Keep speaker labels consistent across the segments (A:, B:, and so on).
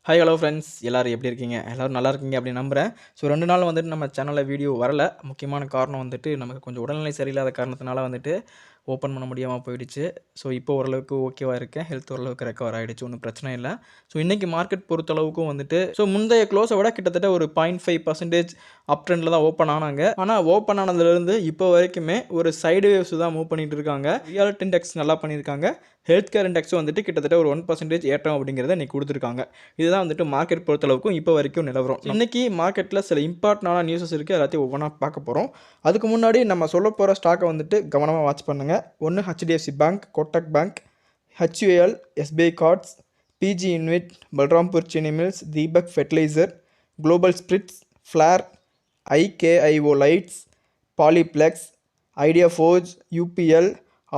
A: Hi hello friends எல்லோரும் எப்படி இருக்கீங்க? எல்லோரும் நல்லா இருக்கீங்க அப்படின்னு நம்புகிறேன். ஸோ 2 நாள் வந்துட்டு நம்ம சேனலில் வீடியோ வரல. முக்கியமான காரணம் வந்துட்டு நமக்கு கொஞ்சம் உடல்நிலை சரியில்லாத காரணத்தினால வந்துட்டு ஓப்பன் பண்ண முடியாமல் போயிடுச்சு. ஸோ இப்போ ஓரளவுக்கு ஓகேவா இருக்கேன். ஹெல்த் ஓரளவுக்கு ரெக்கவர் ஆகிடுச்சு. ஒன்றும் பிரச்சனை இல்லை. ஸோ இன்றைக்கி மார்க்கெட் பொறுத்தளவுக்கும் வந்துட்டு முந்தைய க்ளோஸை விட கிட்டத்தட்ட ஒரு 0.5% அப் ட்ரெண்டில் தான் ஓப்பன் ஆனாங்க. ஆனால் ஓப்பன் ஆனதுலேருந்து இப்போ வரைக்குமே ஒரு சைடு வேவ்ஸ் தான் மூவ் பண்ணிகிட்டு இருக்காங்க. ரியாலிட்டி இண்டெக்ஸ் நல்லா பண்ணியிருக்காங்க. ஹெல்த் கேர் இண்டெக்ஸும் வந்துட்டு கிட்டத்தட்ட ஒரு 1% ஏற்றம் அப்படிங்கிறத இன்றைக்கி கொடுத்துருக்காங்க. இதுதான் வந்துட்டு மார்க்கெட் பொறுத்தளவுக்கும் இப்போ வரைக்கும் நிலவரம். இன்றைக்கி மார்க்கெட்டில் சில இம்பார்ட்டண்டான நியூஸஸ் இருக்குது. எல்லாத்தையும் ஒவ்வொன்றா பார்க்க போகிறோம். அதுக்கு முன்னாடி நம்ம சொல்ல போகிற ஸ்டாக்கை வந்துட்டு கவனமாக வாட்ச் பண்ணுங்கள். ஒன்று HDFC bank, Kotak bank, HUL, SBI cards, PG invit, Balrampur Chini mills, Deepak fertiliser, global spirits, flair, IKIO lights, polyplex, idea forge, UPL,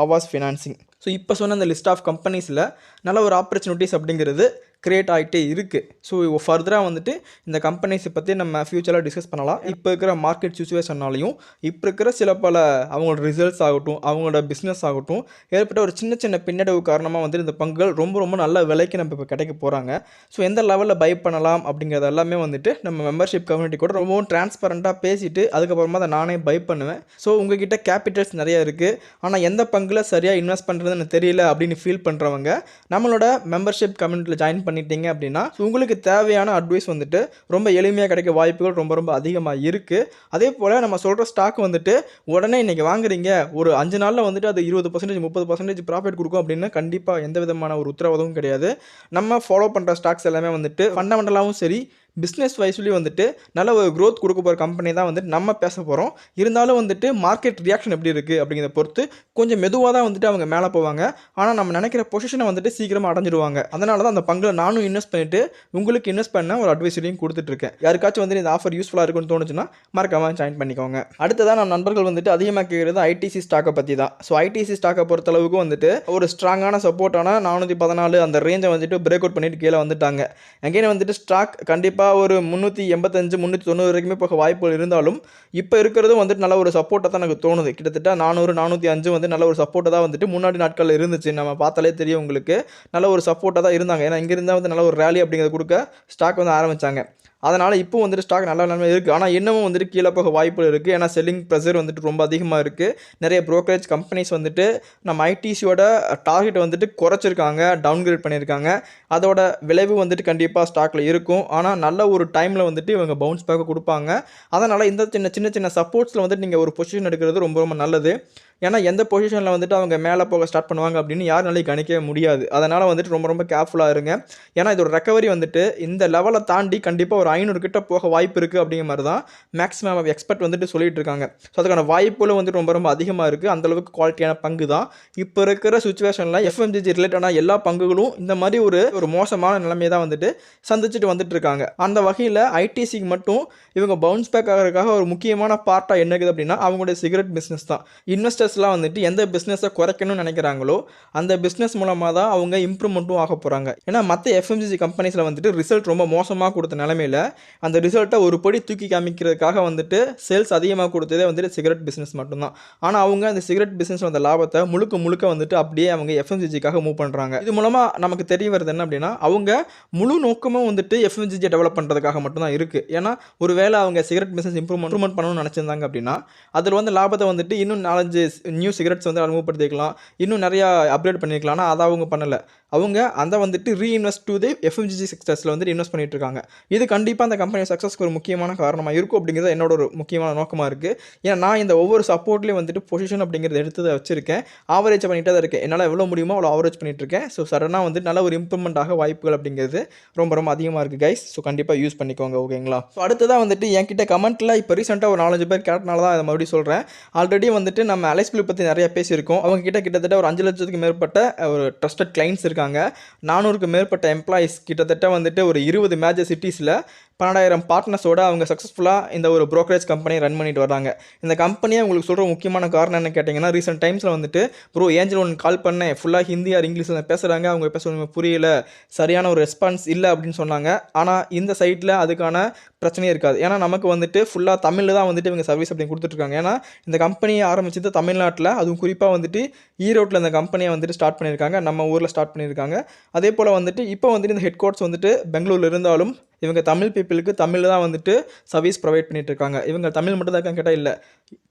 A: Aavas financing. So இப்போ சொன்ன அந்த லிஸ்ட் ஆஃப் கம்பெனிஸில் நல்ல ஒரு ஆப்பர்ச்சுனிட்டிஸ் அப்படிங்கிறது க்ரியேட் ஆகிட்டே இருக்குது. ஸோ ஃபர்தராக வந்துட்டு இந்த கம்பெனிஸை பற்றி நம்ம ஃப்யூச்சரில் டிஸ்கஸ் பண்ணலாம். இப்போ இருக்கிற மார்க்கெட் சுச்சுவேஷன்னாலையும் இப்போ இருக்கிற சில பல அவங்களோட ரிசல்ட்ஸ் ஆகட்டும், அவங்களோட பிஸ்னஸ் ஆகட்டும், ஏற்பட்ட ஒரு சின்ன சின்ன பின்னடைவு காரணமாக வந்துட்டு இந்த பங்குகள் ரொம்ப ரொம்ப நல்ல விலைக்கு நம்ம இப்போ கிடைக்க போகிறாங்க. ஸோ எந்த லெவலில் பை பண்ணலாம் அப்படிங்கிறது எல்லாமே வந்துட்டு நம்ம மெம்பர்ஷிப் கம்யூனிட்டி கூட ரொம்பவும் டிரான்ஸ்பரண்ட்டாக பேசிவிட்டு அதுக்கப்புறமா அதை நானே பை பண்ணுவேன். ஸோ உங்ககிட்ட கேபிட்டல்ஸ் நிறையா இருக்குது, ஆனால் எந்த பங்கில் சரியாக இன்வெஸ்ட் பண்ணுறதுன்னு தெரியல அப்படின்னு ஃபீல் பண்ணுறவங்க நம்மளோட மெம்பர்ஷிப் கம்யூனிட்டியில் ஜாயின் பண்ணிட்டீங்க அப்படின்னா உங்களுக்கு தேவையான அட்வைஸ் வந்துட்டு ரொம்ப எளிமையாக கிடைக்க வாய்ப்புகள் ரொம்ப ரொம்ப அதிகமாக இருக்குது. அதே போல் நம்ம சொல்கிற ஸ்டாக் வந்துட்டு உடனே இன்றைக்கி வாங்குறீங்க, ஒரு 5 நாளில் வந்துட்டு அது 20% 30% ப்ராஃபிட் கொடுக்கும் அப்படின்னு கண்டிப்பாக எந்த விதமான ஒரு உத்தரவாதமும் கிடையாது. நம்ம ஃபாலோ பண்ணுற ஸ்டாக்ஸ் எல்லாமே வந்துட்டு ஃபண்டமெண்டலாகவும் சரி, பிஸ்னஸ் வைஸ்லேயும் வந்துட்டு நல்ல ஒரு க்ரோத் கொடுக்க போகிற கம்பெனி தான் வந்துட்டு நம்ம பேச போகிறோம். இருந்தாலும் வந்துட்டு மார்க்கெட் ரியாக்ஷன் எப்படி இருக்குது அப்படிங்கிறத பொறுத்து கொஞ்சம் மெதுவாக தான் வந்துட்டு அவங்க மேலே போவாங்க. ஆனால் நம்ம நினைக்கிற பொசிஷனை வந்துட்டு சீக்கிரமாக அடைஞ்சிடுவாங்க. அதனால தான் அந்த பங்கில் நானும் இன்வெஸ்ட் பண்ணிவிட்டு உங்களுக்கு இன்வெஸ்ட் பண்ண ஒரு அட்வைஸரையும் கொடுத்துட்ருக்கேன். யாருக்காச்சும் வந்துட்டு இந்த ஆஃபர் யூஸ்ஃபுல்லாக இருக்குன்னு தோணுச்சுன்னா மறக்காமல் ஜாயின் பண்ணிக்கோங்க. அடுத்ததான் நம்ம நண்பர்கள் வந்துட்டு அதிகமாக கேட்குறது ITC ஸ்டாக்கை பற்றி தான். ஸோ ITC ஸ்டாக்கை பொறுத்தளவுக்கு வந்துட்டு ஒரு ஸ்ட்ராங்கான சப்போர்ட்டான 414 அந்த ரேஞ்சை வந்துட்டு பிரேக் அவுட் பண்ணிட்டு கீழே வந்துட்டாங்க. அங்கேயே வந்துட்டு ஸ்டாக் கண்டிப்பாக ஒரு 385 390 வரைக்குமே போக வாய்ப்புகள் இருந்தாலும் இப்போ இருக்கிறதும் வந்துட்டு நல்ல ஒரு சப்போர்ட்டாக தான் எனக்கு தோணுது. கிட்டத்தட்ட 400 405 வந்து நல்ல ஒரு சப்போர்ட்டாக தான் வந்துட்டு முன்னாடி நாட்களில் இருந்துச்சு. நம்ம பார்த்தாலே தெரியும் உங்களுக்கு நல்ல ஒரு சப்போர்ட்டாக தான் இருந்தாங்க. ஏன்னா இங்கே இருந்தால் வந்து நல்ல ஒரு ரேலி அப்படிங்கிறத கொடுக்க ஸ்டாக் வந்து ஆரம்பித்தாங்க. அதனால் இப்போ வந்துட்டு ஸ்டாக் நல்ல நிலைமை இருக்குது. ஆனால் இன்னமும் வந்துட்டு கீழே போக வாய்ப்புகள் இருக்குது. ஏன்னா செல்லிங் ப்ரெஷர் வந்துட்டு ரொம்ப அதிகமாக இருக்குது. நிறைய ப்ரோக்கரேஜ் கம்பெனிஸ் வந்துட்டு நம்ம ITCயோட டார்கெட் வந்துட்டு குறைச்சிருக்காங்க, டவுன்கிரேட் பண்ணியிருக்காங்க. அதோட விளைவு வந்துட்டு கண்டிப்பாக ஸ்டாக்கில் இருக்கும். ஆனால் நல்ல ஒரு டைமில் வந்துட்டு இவங்க பவுன்ஸ் பேக் கொடுப்பாங்க. அதனால் இந்த சின்ன சின்ன சப்போர்ட்ஸில் வந்துட்டு நீங்கள் ஒரு பொசிஷன் எடுக்கிறது ரொம்ப ரொம்ப நல்லது. ஏன்னா எந்த பொசிஷனில் வந்துட்டு அவங்க மேலே போக ஸ்டார்ட் பண்ணுவாங்க அப்படின்னு யாருனாலையும் கணிக்கவே முடியாது. அதனால் வந்துட்டு ரொம்ப ரொம்ப கேர்ஃபுல்லாக இருங்க. ஏன்னா இதோட ரெக்கவரி வந்துட்டு இந்த லெவலை தாண்டி கண்டிப்பாக ஒரு 500 கிட்ட போக வாய்ப்பு இருக்குது அப்படிங்கிற மாதிரி தான் மேக்ஸிமம் எக்ஸ்பர்ட் வந்துட்டு சொல்லிட்டு இருக்காங்க. ஸோ அதுக்கான வாய்ப்புகளும் வந்துட்டு ரொம்ப ரொம்ப அதிகமாக இருக்குது. அந்தளவுக்கு குவாலிட்டியான பங்கு தான். இப்போ இருக்கிற சுச்சுவேஷனில் FMCG ரிலேட்டடான எல்லா பங்குகளும் இந்த மாதிரி ஒரு மோசமான நிலைமையை தான் வந்துட்டு சந்திச்சுட்டு வந்துட்டு இருக்காங்க. அந்த வகையில் ITCக்கு மட்டும் இவங்க பவுன்ஸ் பேக் ஆகிறதுக்காக ஒரு முக்கியமான பார்ட்டாக என்ன இருக்குது அப்படின்னா அவங்களுடைய சிகரெட் பிஸ்னஸ் தான். இன்வெஸ்டர்ஸ்லாம் வந்துட்டு எந்த பிஸ்னஸை குறைக்கணும்னு நினைக்கிறாங்களோ அந்த பிஸ்னஸ் மூலமாக தான் அவங்க இம்ப்ரூவ்மெண்ட்டும் ஆக போகிறாங்க. ஏன்னா மற்ற FMCG கம்பெனிஸில் வந்துட்டு ரிசல்ட் ரொம்ப மோசமாக கொடுத்த நிலைமையில் அந்த ரிசல்ட்டை ஒரு படி தூக்கி காமிக்கிறதுக்காக வந்துட்டு சேல்ஸ் அதிகமாக கொடுத்ததே வந்துட்டு சிகரெட் பிஸ்னஸ் மட்டும்தான். ஆனால் அவங்க அந்த சிகரெட் பிஸ்னஸ் வந்த லாபத்தை முழுக்க முழுக்க வந்துட்டு அப்படியே அவங்க FMCGக்காக மூவ் பண்ணுறாங்க. இது மூலமாக நமக்கு தெரிய வருது என்ன அப்படின்னா அவங்க முழு நோக்கமும் வந்துட்டு FMCG டெவலப் பண்ணுறதுக்காக மட்டும்தான் இருக்குது. ஏன்னா ஒருவேளை அவங்க சிகரெட் பிஸ்னஸ் இம்ப்ரூவ்மெண்ட் பண்ணணும்னு நினச்சிருந்தாங்க அப்படின்னா அதில் வந்து லாபத்தை வந்துட்டு இன்னும் 4-5 நியூ சிகரெட்ஸ் வந்து அறிமுகப்படுத்திக்கலாம், இன்னும் நிறையா அப்கிரேட் பண்ணியிருக்கலாம். ஆனால் அதை அவங்க பண்ணலை. அவங்க அந்த வந்துட்டு ரீஇன்வெஸ்ட் டு தி FMCG செக்டர்ஸில் வந்துட்டு இன்வெஸ்ட் பண்ணிட்டு இருக்காங்க. இது கண்டிப்பாக அந்த கம்பெனி சக்ஸஸ்க்கு ஒரு முக்கியமான காரணமாக இருக்கும் அப்படிங்கிறது என்னோட ஒரு முக்கியமான நோக்கமாக இருக்குது. ஏன்னா நான் இந்த ஒவ்வொரு சப்போர்ட்லேயும் வந்துட்டு பொசிஷன் அப்படிங்கிறத எடுத்து வச்சிருக்கேன். ஆவரேஜ் பண்ணிகிட்டே தான் இருக்கேன். என்னால் எவ்வளோ முடியுமோ அவ்வளோ ஆவரேஜ் பண்ணிட்டு இருக்கேன். ஸோ சடனாக வந்துட்டு நல்ல ஒரு இம்ப்ரூவ்மெண்ட் ஆக வாய்ப்புகள் அப்படிங்கிறது ரொம்ப ரொம்ப அதிகமாக இருக்குது கைஸ். ஸோ கண்டிப்பாக யூஸ் பண்ணிக்கோங்க, ஓகேங்களா? ஸோ அடுத்ததாக வந்துட்டு என்கிட்ட கமெண்ட்டில் இப்போ ரீசெண்டாக ஒரு 4-5 பேர் கேட்டனால தான் அதை மறுபடியும் சொல்கிறேன். ஆல்ரெடி வந்துட்டு நம்ம அலைஸ்பிள் பற்றி நிறைய பேசியிருக்கோம். அவங்க கிட்டத்தட்ட ஒரு 5 லட்சத்துக்கு மேற்பட்ட ஒரு ட்ரஸ்டட் கிளைண்ட்ஸ் இருக்காங்க. 400க்கு மேற்பட்ட எம்ப்ளாயிஸ், கிட்டத்தட்ட வந்துட்டு ஒரு 20 மேஜர் சிட்டிஸில் 12,000 பார்ட்னர்ஸோடு அவங்க சக்ஸஸ்ஃபுல்லாக இந்த ஒரு ப்ரோக்கரேஜ் கம்பெனியை ரன் பண்ணிட்டு வராங்க. இந்த கம்பெனியை உங்களுக்கு சொல்கிற முக்கியமான காரணம் என்ன கேட்டிங்கன்னா ரீசெண்ட் டைம்ஸில் வந்துட்டு ஏஞ்சல் ஒன்று கால் பண்ணேன், ஃபுல்லாக ஹிந்தி ஆர் இங்கிலீஷில் பேசுகிறாங்க, அவங்க பேச புரியல, சரியான ஒரு ரெஸ்பான்ஸ் இல்லை அப்படின்னு சொன்னாங்க. ஆனால் இந்த சைட்டில் அதுக்கான பிரச்சனையே இருக்காது. ஏன்னா நமக்கு வந்துட்டு ஃபுல்லாக தமிழில் தான் வந்துட்டு இவங்க சர்வீஸ் அப்படின்னு கொடுத்துட்ருக்காங்க. ஏன்னா இந்த கம்பெனியை ஆரம்பிச்சது தமிழ்நாட்டில், அதுவும் குறிப்பாக வந்துட்டு ஈரோட்டில் இந்த கம்பெனியை வந்துட்டு ஸ்டார்ட் பண்ணியிருக்காங்க. நம்ம ஊரில் ஸ்டார்ட் பண்ணியிருக்காங்க. அதே போல் வந்துட்டு இப்போ வந்துட்டு இந்த ஹெட் குவார்ட்டர்ஸ் வந்துட்டு பெங்களூரில் இருந்தாலும் இவங்க தமிழ் பீப்புளுக்கு தமிழில் தான் வந்துட்டு சர்வீஸ் ப்ரொவைட் பண்ணிட்டு இருக்காங்க. இவங்க தமிழ் மட்டும் தான் கேட்டால் இல்லை,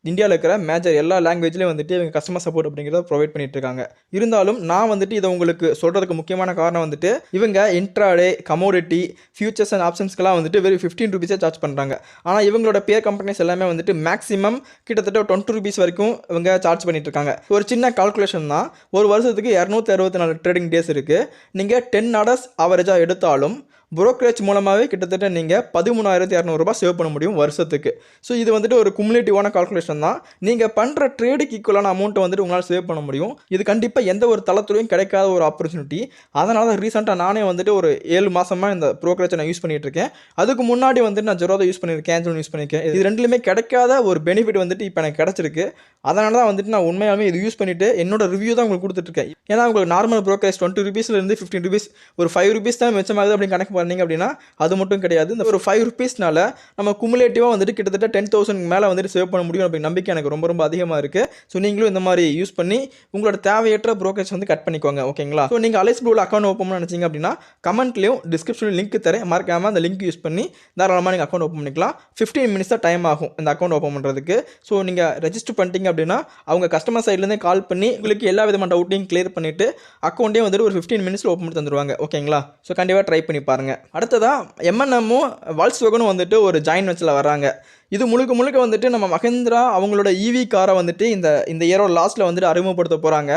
A: இந்தியாவில் இருக்கிற மேஜர் எல்லா லாங்குவேஜ்லேயும் வந்துட்டு இவங்க கஸ்டமர் சப்போர்ட் அப்படிங்கிறத ப்ரொவைட் பண்ணிட்டு இருக்காங்க. இருந்தாலும் நான் வந்துட்டு இதை உங்களுக்கு சொல்கிறதுக்கு முக்கியமான காரணம் வந்துட்டு இவங்க இன்ட்ராடே, கமோடிட்டி, ஃபியூச்சர்ஸ் அண்ட் ஆப்ஷன்ஸ்க்கெல்லாம் வந்துட்டு வெறும் 15 ரூபீஸே சார்ஜ் பண்ணுறாங்க. ஆனால் இவங்களோட பேர் கம்பெனிஸ் எல்லாமே வந்துட்டு மேக்ஸிமம் கிட்டத்தட்ட 20 ரூபீஸ் வரைக்கும் இவங்க சார்ஜ் பண்ணிட்டு இருக்காங்க. ஒரு சின்ன கால்குலேஷன் தான், ஒரு வருஷத்துக்கு 264 ட்ரேடிங் டேஸ் இருக்குது. நீங்கள் 10 ஆர்டர்ஸ் ஆவரேஜாக எடுத்தாலும் புரோக்கரேஜ் மூலமாகவே கிட்டத்தட்ட நீங்கள் 13,200 ரூபாய் சேவ் பண்ண முடியும் வருஷத்துக்கு. ஸோ இது வந்துட்டு ஒரு குமுலேட்டிவான கால்குலேஷன் தான். நீங்கள் பண்ணுற ட்ரேடுக்கு ஈக்குவலான அமௌண்ட்டை வந்துட்டு உங்களால் சேவ் பண்ண முடியும். இது கண்டிப்பாக எந்த ஒரு தளத்துலையும் கிடைக்காத ஒரு ஆப்பர்ச்சுனிட்டி. அதனால தான் ரீசெண்டாக நானே வந்துட்டு ஒரு 7 மாதமாக இந்த ப்ரோக்கரேஜை நான் யூஸ் பண்ணிகிட்டு இருக்கேன். அதுக்கு முன்னாடி வந்துட்டு நான் ஜெரோதா யூஸ் பண்ணியிருக்கேன், ஏஞ்சல் யூஸ் பண்ணியிருக்கேன். இது ரெண்டுலையுமே கிடைக்காத ஒரு பெனிஃபிட் வந்துட்டு இப்போ எனக்கு கிடச்சிருக்கு. அதனால தான் வந்துட்டு நான் உண்மையாலுமே இது யூஸ் பண்ணிவிட்டு என்னோட ரிவ்யூ தான் உங்களுக்கு கொடுத்துட்ருக்கேன். ஏன்னா உங்களுக்கு நார்மல் ப்ரோக்கரேஜ் 20 ரூபீஸ்லேருந்து 15 ரூபீஸ், ஒரு 5 ரூபீஸ் தான் மிச்சமாகுது அப்படின்னு கணக்கு பண்ணீங்க அப்படின்னா அது மட்டும் கிடையாது. இந்த ஒரு 5 ரூபீஸ்னால நம்ம குமுலேட்டிவாக வந்துட்டு கிட்டத்தட்ட 10,000 மேலே வந்துட்டு சேவ் பண்ண முடியும் அப்படிங்கிற நம்பிக்கை எனக்கு ரொம்ப ரொம்ப அதிகமாக இருக்குது. ஸோ நீங்களும் இந்த மாதிரி யூஸ் பண்ணி உங்களோட தேவையற்ற ப்ரோக்கரேஜ் வந்து கட் பண்ணிக்கோங்க, ஓகேங்களா? ஸோ நீங்கள் அலைஸ் ப்ளூவில் அக்கௌண்ட் ஓப்பன் பண்ண நினச்சிங்க அப்படின்னா கமெண்ட்லையும் டிஸ்கிரிப்ஷனில் லிங்க் தரேன், மறக்காமல் அந்த லிங்க் யூஸ் பண்ணி தாராளமாக நீங்கள் அக்கௌண்ட் ஓப்பன் பண்ணிக்கலாம். 15 மினிட்ஸ் தான் டைம் ஆகும் இந்த அக்கௌண்ட் ஓப்பன் பண்ணுறதுக்கு. ஸோ நீங்கள் ரெஜிஸ்டர் பண்ணிட்டீங்க அப்படின்னா அவங்க கஸ்டமர் சைட்லேருந்தே கால் பண்ணி உங்களுக்கு எல்லா விதமான டவுட்டையும் கிளியர் பண்ணிவிட்டு அக்கௌண்ட்டே வந்துட்டு ஒரு 15 மினிட்ஸில் ஓப்பன் பண்ணி தந்துடுவாங்க, ஓகேங்களா? ஸோ கண்டிப்பாக ட்ரை பண்ணி பாருங்கள். அடுத்ததாக எம்என்எம்மும் வால்க்ஸ்வேகனும் வந்துட்டு ஒரு ஜாயின் வெஞ்சில் வராங்க. இது முழுக்க முழுக்க வந்துட்டு நம்ம மஹிந்திரா அவங்களோட ஈவி காரை வந்துட்டு இந்த இயரோட லாஸ்ட்டில் வந்துட்டு அறிமுகப்படுத்த போகிறாங்க.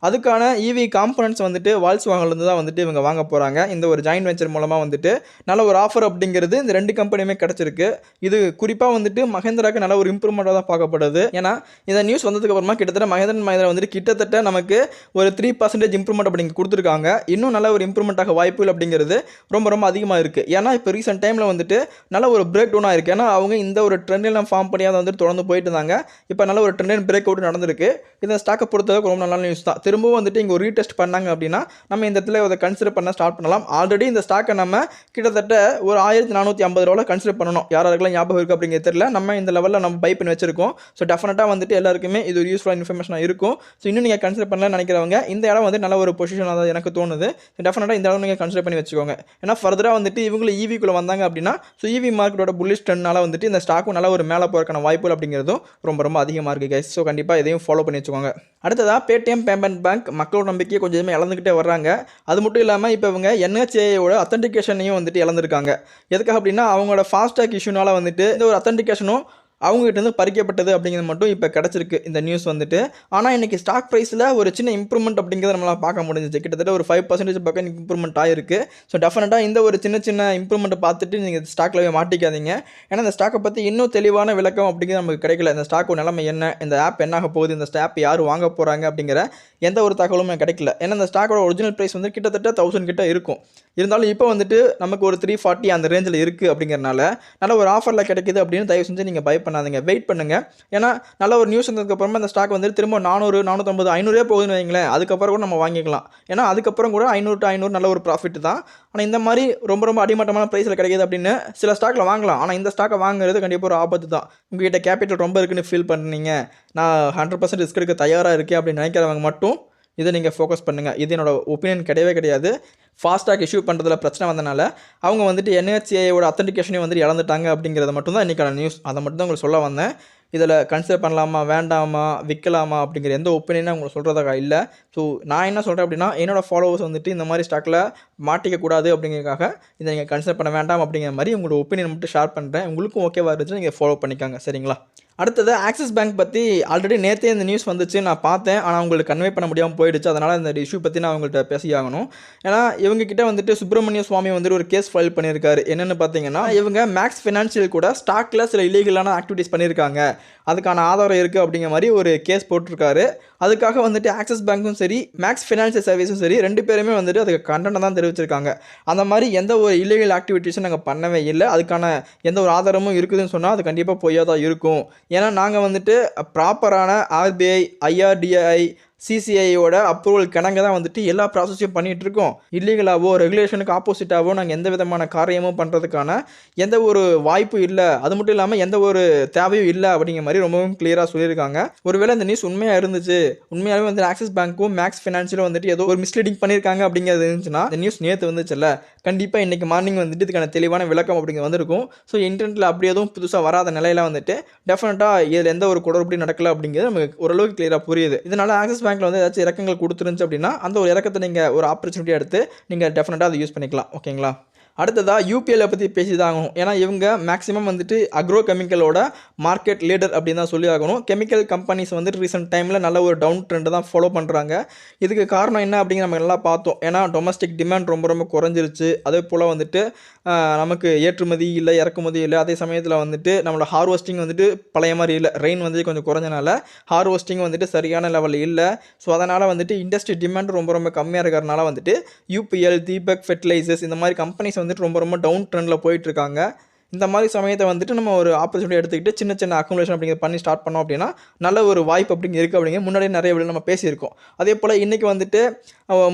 A: அதுக்கான ஈவி காம்பனன்ட்ஸ் வந்துட்டு வால்க்ஸ்வேகன்லேருந்து தான் வந்துட்டு இவங்க வாங்க போகிறாங்க. இந்த ஒரு ஜாயின் வெஞ்சர் மூலமாக வந்துட்டு நல்ல ஒரு ஆஃபர் அப்படிங்கிறது இந்த 2 கம்பெனியுமே கிடச்சிருக்கு. இது குறிப்பாக வந்துட்டு மஹிந்திராக்கு நல்ல ஒரு இம்ப்ரூவ்மெண்ட்டாக தான் பார்க்கப்படுது. ஏன்னா இந்த நியூஸ் வந்ததுக்கு அப்புறமா கிட்டத்தட்ட மஹிந்திரா வந்துட்டு கிட்டத்தட்ட நமக்கு ஒரு 3% இம்ப்ரூவ்மெண்ட் அப்படிங்க கொடுத்துருக்காங்க. இன்னும் நல்ல ஒரு இம்ப்ரூவ்மெண்ட்டாக வாய்ப்புகள் அப்படிங்கிறது ரொம்ப ரொம்ப அதிகமாக இருக்குது. ஏன்னா இப்போ ரீசெண்ட் டைமில் வந்துட்டு நல்ல ஒரு பிரேக் டவுனாக இருக்குது. ஏன்னா அவங்க இந்த ஒரு ட்ரெண்ட்லாம் ஃபார்ம் பண்ணி அதை வந்துட்டு தொடர்ந்து போயிட்டு இருந்தாங்க. இப்போ நல்ல ஒரு ட்ரெண்ட் பிரேக் அவுட் நடந்திருக்கு. இந்த ஸ்டாக்கை பொறுத்தவரைக்கும் ரொம்ப நல்ல நியூஸ் தான். திரும்பவும் வந்துட்டு இங்கே ஒரு ரீடெஸ்ட் பண்ணாங்க அப்படின்னா நம்ம இந்த இடத்துல அதை கன்சிடர் பண்ண ஸ்டார்ட் பண்ணலாம். ஆல்ரெடி இந்த ஸ்டாக்கை நம்ம கிட்டத்தட்ட ஒரு 1,450 ரூபாய் கன்சிடர் பண்ணணும். யாராருக்கெல்லாம் ஞாபகம் இருக்குது அப்படிங்கிறது தெரியல. நம்ம இந்த லெவலில் நம்ம பை பண்ணி வச்சிருக்கோம். ஸோ டெஃபினட்டாக வந்துட்டு எல்லாருக்குமே இது ஒரு யூஸ்ஃபுல்லாக இன்ஃபர்மேஷனாக இருக்கும். ஸோ இன்னும் நீங்கள் கன்சிடர் பண்ணலாம்னு நினைக்கிறவங்க இந்த இடம் வந்து நல்ல ஒரு பொசிஷனாக தான் எனக்கு தோணுது. ஸோ டெஃபினட்டாக இந்த இடம் நீங்கள் கன்சிடர் பண்ணி வச்சுக்கோங்க. ஏன்னா ஃபர்தராக வந்துட்டு இவங்களும் ஈவிக்குள்ளே வந்தாங்க அப்படின்னா ஸோ ஈவி மார்க்கெட்டோட புல்லிஷ் ட்ரெண்ட்னால வந்துட்டு இந்த ஸ்டாக்கும் நல்ல ஒரு மேலே போகிறக்கான வாய்ப்புகள் அப்படிங்கிறதும் ரொம்ப ரொம்ப அதிகமாக இருக்குது கைஸ். ஸோ கண்டிப்பாக இதையும் ஃபாலோ பண்ணி வச்சுக்கோங்க. அடுத்ததாக பேடிஎம் பேமெண்ட் பேங்க் மக்களோட நம்பிக்கையை கொஞ்சமே இழந்துக்கிட்டே வர்றாங்க. அது மட்டும் இல்லாமல் இப்போ இவங்க NHAIயோட அத்தன்டிகேஷனையும் வந்துட்டு இழந்திருக்காங்க. எதுக்காக அப்படின்னா அவங்களோட ஃபாஸ்டாக் இஷ்யூனால வந்துட்டு இந்த ஒரு அத்தன்டிகேஷனும் அவங்ககிட்ட பறிக்கப்பட்டது அப்படிங்கிறது மட்டும் இப்போ கிடச்சிருக்கு இந்த நியூஸ் வந்துட்டு. ஆனால் இன்றைக்கி ஸ்டாக் ப்ரைஸில் ஒரு சின்ன இம்ப்ரூவ்மெண்ட் அப்படிங்கிறத நம்மளால் பார்க்க முடிஞ்சிச்சு. கிட்டத்தட்ட ஒரு 5% பக்கம் இம்ப்ரூவ்மெண்ட் ஆகிருக்கு. ஸோ டெஃபினட்டாக இந்த ஒரு சின்ன சின்ன இம்ப்ரூவ்மெண்ட்டை பார்த்துட்டு நீங்கள் ஸ்டாக்லவே மாட்டிக்காதீங்க. ஏன்னா இந்த ஸ்டாக்கை பற்றி இன்னும் தெளிவான விளக்கம் அப்படிங்கிறது நமக்கு கிடைக்கல. இந்த ஸ்டாக்கோட நிலைமை என்ன, இந்த ஆப் என்ன ஆக போகுது, இந்த ஆப் யார் வாங்க போகிறாங்க அப்படிங்கிற எந்த ஒரு தகவலுமே கிடைக்கல. ஏன்னா இந்த ஸ்டாக்கோட ஒரிஜினல் ப்ரைஸ் வந்து கிட்டத்தட்ட 1000 கிட்ட இருக்கும். இருந்தாலும் இப்போ வந்துட்டு நமக்கு ஒரு 340 அந்த ரேஞ்சில் இருக்குது அப்படிங்கிறனால நல்ல ஒரு ஆஃபரில் கிடைக்குது அப்படின்னு தயவு செஞ்சு நீங்கள் பை பண்ணாதீங்க, வெயிட் பண்ணுங்கள். ஏன்னா நல்ல ஒரு நியூஸ் வந்ததுக்கப்புறமா இந்த ஸ்டாக் வந்துட்டு திரும்ப 400, 450, 500 போகுதுன்னு வைங்களேன், அதுக்கப்புறம் கூட நம்ம வாங்கிக்கலாம். ஏன்னா அதுக்கப்புறம் கூட 500 to 500 நல்ல ஒரு ப்ராஃபிட் தான். ஆனால் இந்த மாதிரி ரொம்ப ரொம்ப அடிமட்டமான ப்ரைஸில் கிடைக்கிது அப்படின்னு சில ஸ்டாக்கில் வாங்கலாம். ஆனால் இந்த ஸ்டாக்கை வாங்குறது கண்டிப்பாக ஒரு ஆபத்து தான். உங்கள்கிட்ட கேபிட்டல் ரொம்ப இருக்குன்னு ஃபீல் பண்ணீங்க, நான் 100% ரிஸ்க் எடுக்க தயாராக இருக்கேன் அப்படின்னு நினைக்கிறவங்க மட்டும் இதை நீங்கள் ஃபோக்கஸ் பண்ணுங்கள். இது என்னோட ஒப்பீனியன் கிடையவே கிடையாது. ஃபாஸ்டாக் இஷ்யூ பண்ணுறதுல பிரச்சனை வந்தனால அவங்க வந்துட்டு NHAIயோட அத்தன்டிகேஷனையும் வந்துட்டு இழந்துட்டாங்க அப்படிங்கிறத மட்டும் தான் இன்றைக்கான நியூஸ். அதை மட்டும் தான் உங்களுக்கு சொல்ல வந்தேன். இதில் கன்சிடர் பண்ணலாமா வேண்டாமா விற்கலாமா அப்படிங்கிற எந்த ஒப்பீனியனும் உங்களுக்கு சொல்கிறதாக இல்லை. ஸோ நான் என்ன சொல்கிறேன் அப்படின்னா என்னோடய ஃபாலோவர்ஸ் வந்துட்டு இந்த மாதிரி ஸ்டாக்கில் மாட்டிக்கக்கூடாது அப்படிங்கிறதுக்காக இதை நீங்கள் கன்சிடர் பண்ண வேண்டாம் அப்படிங்கிற மாதிரி உங்களோட ஒப்பீனியன் மட்டும் ஷேர் பண்ணுறேன். உங்களுக்கும் ஓகேவா இருந்துச்சு நீங்கள் ஃபாலோ பண்ணிக்காங்க, சரிங்களா? அடுத்தது ஆக்சிஸ் பேங்க் பற்றி ஆல்ரெடி நேற்றே இந்த நியூஸ் வந்துச்சு, நான் பார்த்தேன். ஆனால் உங்களுக்கு கன்வே பண்ண முடியாமல் போயிடுச்சு. அதனால் இந்த இஷ்யூ பற்றி நான் அவங்கள்ட்ட பேசி ஆகணும். ஏன்னா இவங்ககிட்ட வந்துட்டு சுப்பிரமணிய சுவாமி வந்துட்டு ஒரு கேஸ் ஃபைல் பண்ணியிருக்காரு. என்னென்னு பார்த்தீங்கன்னா இவங்க மேக்ஸ் ஃபினான்ஷியல் கூட ஸ்டாக்கில் சில இல்லீகலான ஆக்டிவிட்டீஸ் பண்ணியிருக்காங்க, அதுக்கான ஆதாரம் இருக்குது அப்படிங்கிற மாதிரி ஒரு கேஸ் போட்டிருக்காரு. அதுக்காக வந்துட்டு ஆக்சிஸ் பேங்க்கும் சரி மேக்ஸ் ஃபினான்ஷியல் சர்வீஸும் சரி 2 பேருமே வந்துட்டு அதுக்கு கண்டனம் தான் தெரிவிச்சிருக்காங்க. அந்த மாதிரி எந்த ஒரு இல்லீகல் ஆக்டிவிட்டீஸும் நாங்கள் பண்ணவே இல்லை, அதுக்கான எந்த ஒரு ஆதாரமும் இருக்குதுன்னு சொன்னால் அது கண்டிப்பாக பொய்யாக தான் இருக்கும். ஏன்னா நாங்கள் வந்துட்டு ப்ராப்பரான RBI, IRDAI சிசிஐயோட அப்ரூவல் கிணங்க தான் வந்துட்டு எல்லா ப்ராசஸையும் பண்ணிகிட்டு இருக்கோம். இல்லீகலாவோ ரெகுலேஷனுக்கு ஆப்போசிட்டாவோ நாங்கள் எந்த விதமான காரியமும் பண்ணுறதுக்கான எந்த ஒரு வாய்ப்பும் இல்லை, அது மட்டும் இல்லாமல் எந்த ஒரு தேவையும் இல்லை அப்படிங்கிற மாதிரி ரொம்பவும் கிளியராக சொல்லியிருக்காங்க. ஒருவேளை இந்த நியூஸ் உண்மையாக இருந்துச்சு, உண்மையாகவே வந்து ஆக்சிஸ் பேங்க்கும் மேக்ஸ் ஃபினான்ஷியலும் வந்துட்டு ஏதோ ஒரு மிஸ்லீடிங் பண்ணியிருக்காங்க அப்படிங்கிறது இருந்துச்சுன்னா, இந்த நியூஸ் நேற்று வந்துச்சுல்ல, கண்டிப்பாக இன்றைக்கி மார்னிங் வந்துட்டு இதுக்கான தெளிவான விளக்கம் அப்படிங்கிறது வந்திருக்கும். ஸோ இன்டர்நெட்டில் அப்படி எதுவும் புதுசாக வராத நிலையில் வந்துட்டு டெஃபினட்டாக இதில் எந்த ஒரு குளறுபடி நடக்கல அப்படிங்கிறது நமக்கு ஓரளவுக்கு கிளியராக புரியுது. இதனால் ஆக்சிஸ் பேங்க்கில் வந்து ஏதாச்சும் இறக்கங்கள் கொடுத்துருந்துச்சு அப்படின்னா அந்த ஒரு இறக்கத்தை நீங்கள் ஒரு ஆப்பர்ச்சுனிட்டி எடுத்து நீங்கள் டெஃபினட்டாக அதை யூஸ் பண்ணிக்கலாம். ஓகேங்களா? அடுத்ததாக யூபிஎல்லை பற்றி பேசி தான் ஆகணும். ஏன்னா இவங்க மேக்ஸிமம் வந்துட்டு அக்ரோ கெமிக்கலோட மார்க்கெட் லீடர் அப்படின்னு தான் சொல்லி ஆகணும். கெமிக்கல் கம்பெனிஸ் வந்துட்டு ரீசெண்ட் டைமில் நல்ல ஒரு டவுன் ட்ரெண்டை தான் ஃபாலோ பண்ணுறாங்க. இதுக்கு காரணம் என்ன அப்படிங்கிற நம்ம நல்லா பார்த்தோம். ஏன்னா டொமஸ்டிக் டிமாண்ட் ரொம்ப ரொம்ப குறைஞ்சிருச்சு. அதே போல் வந்துட்டு நமக்கு ஏற்றுமதி இல்லை, இறக்குமதி இல்லை. அதே சமயத்தில் வந்துட்டு நம்மளோட ஹார்வெஸ்டிங் வந்துட்டு பழைய மாதிரி இல்லை. ரெயின் வந்து கொஞ்சம் குறைஞ்சனால ஹார்வெஸ்டிங் வந்துட்டு சரியான லெவலில் இல்லை. ஸோ அதனால் வந்துட்டு இண்டஸ்ட்ரி டிமாண்ட் ரொம்ப ரொம்ப கம்மியாக இருக்கிறனால வந்துட்டு யூபிஎல், தீபக் ஃபெர்டிலைசர்ஸ் இந்த மாதிரி கம்பெனிஸ் வந்துட்டு ரொம்ப ரொம்ப டவுன் ட்ரெண்டில் போயிட்டுருக்காங்க. இந்த மாதிரி சமயத்தை வந்துட்டு நம்ம ஒரு ஆப்பர்ச்சுனிட்டி எடுத்துக்கிட்டு சின்ன சின்ன அக்குமுலேஷன் அப்படிங்கிறது பண்ணி ஸ்டார்ட் பண்ணோம் அப்படின்னா நல்ல ஒரு வாய்ப்பு அப்படிங்க இருக்குது அப்படிங்க முன்னாடியே நிறைய வீடியோ நம்ம பேசியிருக்கோம். அதே போல் இன்றைக்கி வந்துட்டு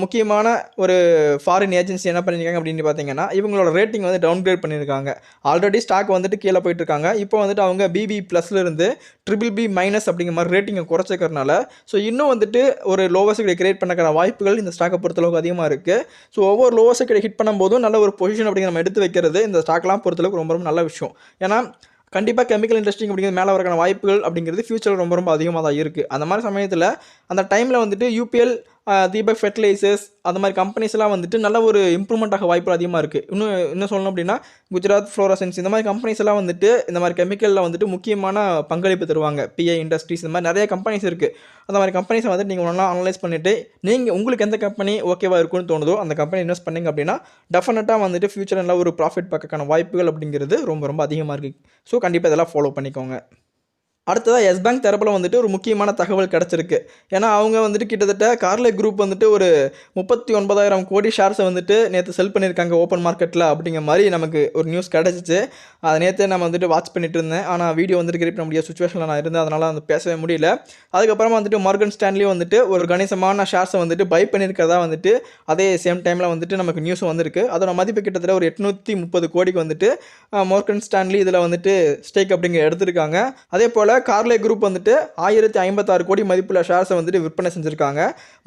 A: முக்கியமான ஒரு ஃபாரின் ஏஜென்சி என்ன பண்ணியிருக்காங்க அப்படின்னு பார்த்தீங்கன்னா, இவங்களோட ரேட்டிங் வந்து டவுன்கிரேட் பண்ணியிருக்காங்க. ஆல்ரெடி ஸ்டாக் வந்துட்டு கீழே போயிட்டுருக்காங்க. இப்போ வந்துட்டு அவங்க BB+ இருந்து BBB- அப்படிங்கிற மாதிரி ரேட்டிங்கை குறைச்சிக்கிறதுனால ஸோ இன்னும் வந்துட்டு ஒரு லோவஸ்ட் கிட்ட கிரியேட் பண்ணக்கான வாய்ப்புகள் இந்த ஸ்டாக்கை பொறுத்தளவுக்கு அதிகமாக இருக்குது. ஸோ ஒவ்வொரு லோவஸ்ட் கிட்ட ஹிட் பண்ணும்போதும் நல்ல ஒரு பொசிஷன் அப்படிங்கிற நம்ம எடுத்து வைக்கிறது இந்த ஸ்டாக்லாம் பொறுத்தளவுக்கு ரொம்ப ரொம்ப நல்ல விஷயம். ஏன்னா கண்டிப்பாக கெமிக்கல் இண்டஸ்ட்ரி அப்படிங்கிறது மேலே வரக்கான வாய்ப்புகள் அப்படிங்கிறது ஃபியூச்சரில் ரொம்ப ரொம்ப அதிகமாக தான் இருக்குது. அந்த மாதிரி சமயத்தில் அந்த டைமில் வந்துட்டு யூபிஎல், தீபக் ஃபெர்டிலைசர்ஸ் அந்த மாதிரி கம்பெனிஸ்லாம் வந்துட்டு நல்ல ஒரு இம்ப்ரூவ்மெண்ட் ஆக வாய்ப்பு அதிகமாக இருக்குது. இன்னும் சொல்லணும் அப்படின்னா குஜராத் ஃப்ளோரசன்ஸ் இந்த மாதிரி கம்பெனிஸ் எல்லாம் வந்துட்டு இந்த மாதிரி கெமிக்கலில் வந்துட்டு முக்கியமான பங்களிப்பு தருவாங்க. PI இண்டஸ்ட்ரீஸ் இந்த மாதிரி நிறைய கம்பெனிஸ் இருக்குது. அந்த மாதிரி கம்பெனிஸை வந்துட்டு நீங்கள் ஒன்றா அனலைஸ் பண்ணிவிட்டு நீங்கள் உங்களுக்கு எந்த கம்பெனி ஓகேவா இருக்குன்னு தோணுதோ அந்த கம்பெனி இன்வெஸ்ட் பண்ணிங்க அப்படின்னா டெஃபினட்டாக வந்துட்டு ஃபியூச்சரில் ஒரு ப்ராஃபிட் பார்க்கக்கான வாய்ப்புகள் அப்படிங்கிறது ரொம்ப ரொம்ப அதிகமாக இருக்குது. ஸோ கண்டிப்பாக இதெல்லாம் ஃபாலோ பண்ணிக்கோங்க. அடுத்ததாக எஸ் பேங்க் தரப்பில் வந்துட்டு ஒரு முக்கியமான தகவல் கிடச்சிருக்கு. ஏன்னா அவங்க வந்துட்டு கிட்டத்தட்ட கார்லே குரூப் வந்துட்டு ஒரு 39,000 கோடி ஷேர்ஸை வந்துட்டு நேற்று செல் பண்ணியிருக்காங்க ஓப்பன் மார்க்கெட்டில் அப்படிங்கிற மாதிரி நமக்கு ஒரு நியூஸ் கிடச்சிச்சு. அதை நேற்றே நம்ம வந்துட்டு வாட்ச் பண்ணிட்டு இருந்தேன். ஆனால் வீடியோ வந்துட்டு கிரியேட் பண்ண முடியாத சுச்சுவேஷனில் நான் இருந்தேன். அதனால் வந்து பேசவே முடியல. அதுக்கப்புறமா வந்துட்டு மார்கன் ஸ்டான்லியும் வந்துட்டு ஒரு கணிசமான ஷேர்ஸை வந்துட்டு பை பண்ணியிருக்கிறதா வந்துட்டு அதே சேம் டைமில் வந்துட்டு நமக்கு நியூஸும் வந்திருக்கு. அதோட மதிப்பு கிட்டத்தட்ட ஒரு 830 கோடிக்கு வந்துட்டு மார்கன் ஸ்டான்லி இதில் வந்துட்டு ஸ்டேக் அப்படிங்கிற எடுத்திருக்காங்க. அதே போல் கார்லே குரூப் வந்துட்டு 1056 கோடி மதிப்புள்ள ஷேர்ஸை வந்துட்டு விற்பனை செஞ்சுருக்காங்க.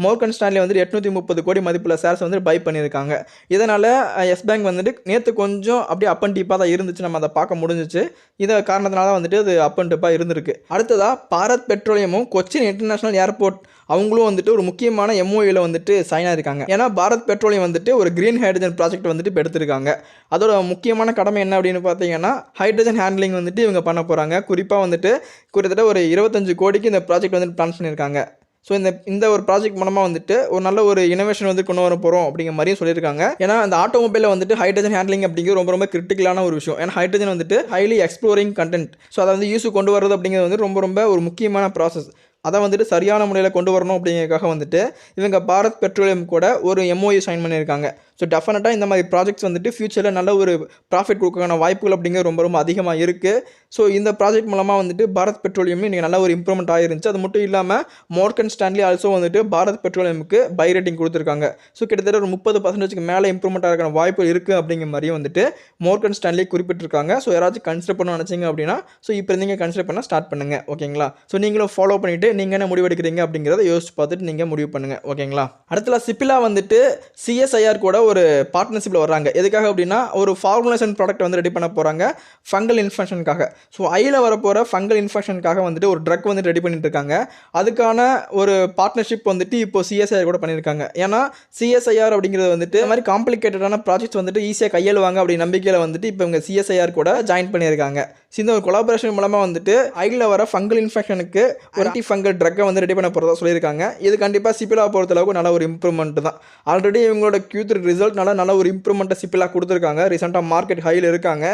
A: மார்கன் ஸ்டான்லி வந்துட்டு 830 கோடி மதிப்புள்ள ஷேர்ஸ் வந்துட்டு பை பண்ணியிருக்காங்க. இதனால் எஸ் பேங்க் வந்துட்டு நேற்று கொஞ்சம் அப்படியே அப் அண்ட் டீப்பாக தான் இருந்துச்சு. நம்ம அதை பார்க்க முடிஞ்சிச்சு. இதை காரணத்தினால வந்துட்டு அது அப் அண்ட் டீப்பாக இருந்திருக்கு. அடுத்ததாக பாரத் பெட்ரோலியமும் கொச்சின் இன்டர்நேஷனல் ஏர்போர்ட் அவங்களும் வந்துட்டு ஒரு முக்கியமான MOUல வந்துட்டு சைன் ஆயிருக்காங்க. ஏன்னா பாரத் பெட்ரோலியம் வந்துட்டு ஒரு கிரீன் ஹைட்ரஜன் ப்ராஜெக்ட் வந்துட்டு இப்போ எடுத்திருக்காங்க. அதோட முக்கியமான கடமை என்ன அப்படின்னு பார்த்தீங்கன்னா ஹைட்ரஜன் ஹேண்ட்லிங் வந்துட்டு இவங்க பண்ண போகிறாங்க. குறிப்பாக வந்துட்டு கிட்டத்தட்ட ஒரு 25 கோடிக்கு இந்த ப்ராஜெக்ட் வந்துட்டு பிளான் பண்ணியிருக்காங்க. ஸோ இந்த ஒரு ப்ராஜெக்ட் மூலமாக வந்துட்டு ஒரு நல்ல ஒரு இனோவேஷன் வந்து கொண்டு வர போகிறோம் அப்படிங்கிற மாதிரியும் சொல்லியிருக்காங்க. ஏன்னா அந்த ஆட்டோமொபைலில் வந்துட்டு ஹைட்ரஜன் ஹேண்ட்லிங் அப்படிங்கிறது ரொம்ப ரொம்ப கிரிட்டிக்கலான ஒரு விஷயம். ஏன்னா ஹைட்ரஜன் வந்துட்டு ஹைலி எக்ஸ்ப்ளோரிங் கண்டென்ட். ஸோ அதை வந்து யூஸ் கொண்டு வரது அப்படிங்கிறது வந்து ரொம்ப ரொம்ப ஒரு முக்கியமான ப்ராசஸ். அதை வந்துட்டு சரியான முறையில் கொண்டு வரணும் அப்படிங்கிறதுக்காக வந்துட்டு இவங்க பாரத் பெட்ரோலியம் கூட ஒரு MOU சைன் பண்ணியிருக்காங்க. ஸோ டெஃபினட்டாக இந்த மாதிரி ப்ராஜெக்ட்ஸ் வந்துட்டு ஃபியூச்சரில் நல்ல ஒரு ப்ராஃபிட் கொடுக்கறதுக்கான வாய்ப்புகள் அப்படிங்கிறது ரொம்ப ரொம்ப அதிகமாக இருக்குது. ஸோ இந்த ப்ராஜெக்ட் மூலமாக வந்துட்டு பாரத் பெட்ரோலியமும் இன்றைக்கி நல்ல ஒரு இம்ப்ரூவ்மெண்ட் ஆகிருந்துச்சு. அது மட்டும் இல்லாமல் மார்கன் ஸ்டான்லி ஆல்சோ வந்துட்டு பாரத் பெட்ரோலியமுக்கு பை ரேட்டிங் கொடுத்துருக்காங்க. ஸோ கிட்டத்தட்ட ஒரு 30% மேலே இம்ப்ரூவ்மெண்ட் ஆகிற வாய்ப்பு இருக்குது அப்படிங்கிற மாதிரியும் வந்துட்டு மார்கன் ஸ்டான்லி குறிப்பிட்டிருக்காங்க. ஸோ யாராச்சும் கன்சிடர் பண்ண நினச்சிங்க அப்படின்னா ஸோ இப்போ நீங்கள் கன்சிடர் பண்ண ஸ்டார்ட் பண்ணுங்கள். ஓகேங்களா? ஸோ நீங்களும் ஃபாலோ பண்ணிவிட்டு நீங்கள் என்ன முடிவெடுக்கிறீங்க அப்படிங்கிறத யோசிச்சு பார்த்துட்டு நீங்கள் முடிவு பண்ணுங்கள். ஓகேங்களா? அடுத்தல சிப்பிலா வந்துட்டு CSIR கூட ஒரு பார்ட்னர்ஷிப்பில் வர்றாங்க. எதுக்காக அப்படின்னா ஒரு ஃபார்முலேஷன் ப்ராடக்ட் வந்து ரெடி பண்ண போகிறாங்க ஃபங்கல் இன்ஃபெக்ஷனுக்காக. ஸோ ஐயில் வரப்போகிற ஃபங்கல் இன்ஃபெக்ஷனுக்காக வந்துட்டு ஒரு ட்ரக் வந்துட்டு ரெடி பண்ணிட்டு இருக்காங்க. அதுக்கான ஒரு பார்ட்னர்ஷிப் வந்துட்டு இப்போ CSIR கூட பண்ணியிருக்காங்க. ஏன்னா CSIR அப்படிங்கிறது வந்துட்டு இந்த மாதிரி காம்ப்ளிகேட்டடான ப்ராஜெக்ட்ஸ் வந்துட்டு ஈஸியாக கையாளுவாங்க அப்படி நம்பிக்கையில் வந்துட்டு இப்போ இவங்க CSIR கூட ஜாயின் பண்ணியிருக்காங்க. இந்த ஒரு கொலாபரேஷன் மூலமாக வந்துட்டு ஐயில் வர ஃபங்கல் இன்ஃபெக்ஷனுக்கு ஒரு ஆன்டி ஃபங்கல் ட்ரக்கை வந்து ரெடி பண்ண போகிறதா சொல்லியிருக்காங்க. இது கண்டிப்பாக சிப்பிலா பொறுத்தளவுக்கு நல்ல ஒரு இம்ப்ரூவ்மெண்ட் தான். ஆல்ரெடி இவங்களோட Q3 ரிசல்ட்னால நல்ல ஒரு இம்ப்ரூவ்மெண்ட்டை சிப்பிலா கொடுத்துருக்காங்க. ரீசெண்டாக மார்க்கெட் ஹையில் இருக்காங்க.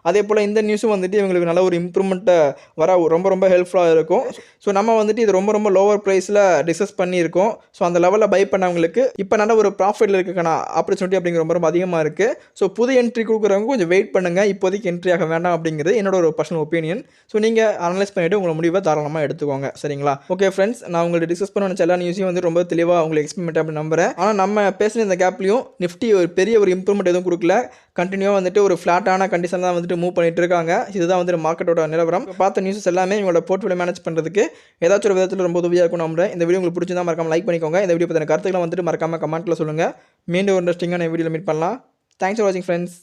A: அதே போல் இந்த நியூஸும் வந்துட்டு இவங்களுக்கு நல்ல ஒரு இம்ப்ரூவ்மெண்ட்டை வர ரொம்ப ரொம்ப ஹெல்ப்ஃபுல்லாக இருக்கும். ஸோ நம்ம வந்துட்டு இது ரொம்ப ரொம்ப லோவர் ப்ரைஸில் டிஸ்கஸ் பண்ணியிருக்கோம். ஸோ அந்த லெவலில் பை பண்ணவங்களுக்கு இப்போ நல்ல ஒரு ப்ராஃபிட்டில் இருக்கான ஆப்பர்ச்சுனிட்டி அப்படிங்கிற ரொம்ப ரொம்ப அதிகமாக இருக்குது. ஸோ புது என்ட்ரி கொடுக்குறவங்க கொஞ்சம் வெயிட் பண்ணுங்கள். இப்போதைக்கு என்ட்ரி ஆக வேண்டாம் அப்படிங்கிறது என்னோட ஒரு பர்சனல் ஒப்பீனியன். ஸோ நீங்கள் அனலைஸ் பண்ணிவிட்டு உங்களோட முடிவை தாராளமாக எடுத்துக்கோங்க. சரிங்களா? ஓகே ஃப்ரெண்ட்ஸ், நான் உங்களுக்கு டிஸ்கஸ் பண்ண நினச்ச எல்லா நியூஸையும் வந்து ரொம்ப தெளிவாக உங்களுக்கு எக்ஸ்பிளைன் பண்ணிட்டேன் அப்படின்னு நம்புறேன். ஆனால் நம்ம பேசின இந்த கேப்லையும் நிஃப்டி ஒரு பெரிய ஒரு இம்ப்ரூவ்மெண்ட் எதுவும் கொடுக்கல. கண்டினியூவாக வந்துட்டு ஒரு ஃப்ளாட்டான கண்டிஷன் தான் வந்துட்டு மூவ் பண்ணிட்டு இருக்காங்க. இதுதான் வந்துட்டு மார்க்கெட்டோட நிலவரம். பார்த்த நியூஸஸ் எல்லாமே உங்களோட போர்ட்ஃபோலியோ மேனேஜ் பண்ணுறதுக்கு ஏதாச்சும் ஒரு விதத்தில் ரொம்ப உதவியாக இருக்கும் நம்புறேன். இந்த வீடியோ உங்களுக்கு பிடிச்சிருந்தா மறக்காம லைக் பண்ணிக்கோங்க. இந்த வீடியோ பற்றின கருத்துக்களை வந்துட்டு மறக்காம கமெண்ட்டில் சொல்லுங்கள். மீண்டும் ஒரு இன்ட்ரெஸ்டிங்கான வீடியோவில் மீட் பண்ணலாம். தேங்க்ஸ் ஃபார் வாட்சிங் ஃப்ரெண்ட்ஸ்.